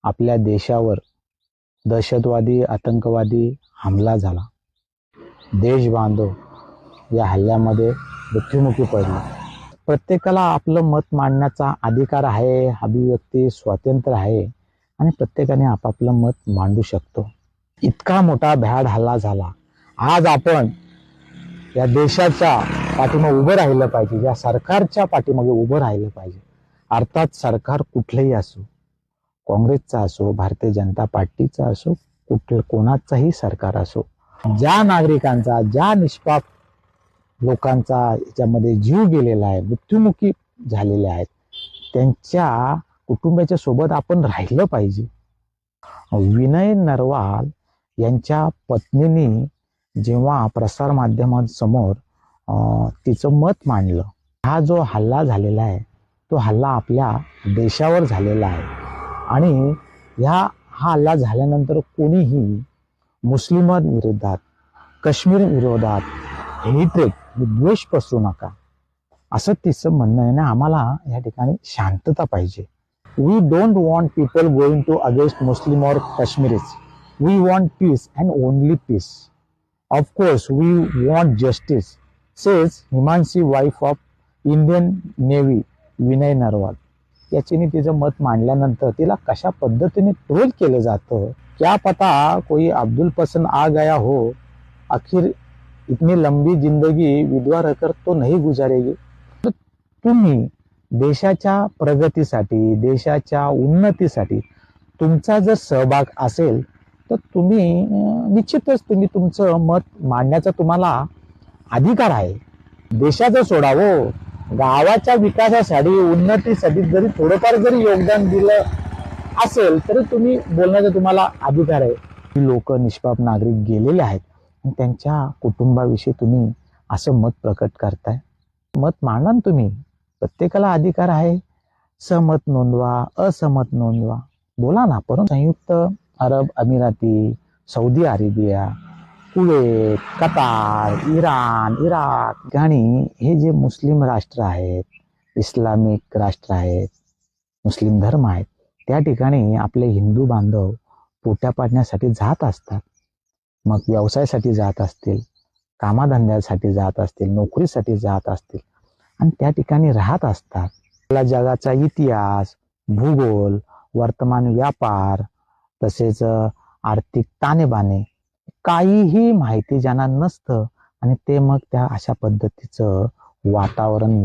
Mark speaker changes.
Speaker 1: आपल्या देशावर दहशतवादी आतंकवादी हमला झाला. देश बांधव या हल्ल्यामध्ये मृत्युमुखी पडला. प्रत्येकाला आपलं मत मांडण्याचा अधिकार आहे, अभिव्यक्ती स्वातंत्र्य आहे आणि प्रत्येकाने आपापलं मत मांडू शकतो. इतका मोठा भ्याड हल्ला झाला. आज आपण या देशाच्या पाठीमागे उभं राहिलं पाहिजे, या सरकारच्या पाठीमागे उभं राहिलं पाहिजे. अर्थात सरकार कुठलंही असो, काँग्रेसचा असो, भारतीय जनता पार्टीचा असो, कोणाचाही सरकार असो, ज्या नागरिकांचा, ज्या निष्पाप लोकांचा याच्यामध्ये जीव गेलेला आहे, मृत्युमुखी झालेले आहेत, त्यांच्या कुटुंबाच्या सोबत आपण राहिलं पाहिजे. विनय नरवाल यांच्या पत्नीने जेव्हा प्रसारमाध्यमांसमोर तिचं मत मांडलं, हा जो हल्ला झालेला आहे तो हल्ला आपल्या देशावर झालेला आहे आणि हा हल्ला झाल्यानंतर कोणीही मुस्लिमांविरोधात, काश्मीर विरोधात हेट्रेड, द्वेष पसरू नका, असं तिचं म्हणणं आहे ना. आम्हाला या ठिकाणी शांतता पाहिजे. We don't want people going to against Muslim और Kashmiris. We want peace and only peace. Of course we want justice, says Himanshi, wife of Indian navy Vinay Narwal. याच्याने तिचं मत मांडल्यानंतर तिला कशा पद्धतीने ट्रोल केलं जातं. क्या पता कोई अब्दुल पसंद आ गया हो, आखिर इतनी लंबी जिंदगी विधवा रहकर तो नहीं गुजारेगी. तुम्ही देशाच्या प्रगतीसाठी, देशाच्या उन्नतीसाठी तुमचा जर सहभाग असेल तर तुम्ही निश्चितच तुमचं मत मांडण्याचा तुम्हाला अधिकार आहे. देशाचं सोडावं, गावाच्या विकासासाठी, उन्नतीसाठी जरी थोडंफार जरी योगदान दिलं असेल तरी तुम्ही बोलण्याचा तुम्हाला अधिकार आहे. लोक, निष्पाप नागरिक गेलेले आहेत आणि त्यांच्या कुटुंबाविषयी तुम्ही असं मत प्रकट करताय. मत मांडा ना तुम्ही, प्रत्येकाला अधिकार आहे. सहमत नोंदवा, असहमत नोंदवा, बोला ना. परंतु संयुक्त अरब अमिराती, Saudi Arabia, Kuwait, Qatar, Iran, Iraq आणि हे जे मुस्लिम राष्ट्र आहेत, इस्लामिक राष्ट्र आहेत, मुस्लिम धर्म आहेत, त्या ठिकाणी आपले हिंदू बांधव पोट्या पाडण्यासाठी जात असतात. मग व्यवसायासाठी जात असतील, कामाधंद्यासाठी जात असतील, नोकरीसाठी जात असतील आणि त्या ठिकाणी राहत असतात. आपला जगाचा इतिहास, भूगोल, वर्तमान व्यापार, तसेच आर्थिक ताणेबाणे काहीही माहिती ज्यांना नसतं आणि ते मग त्या अशा पद्धतीचं वातावरण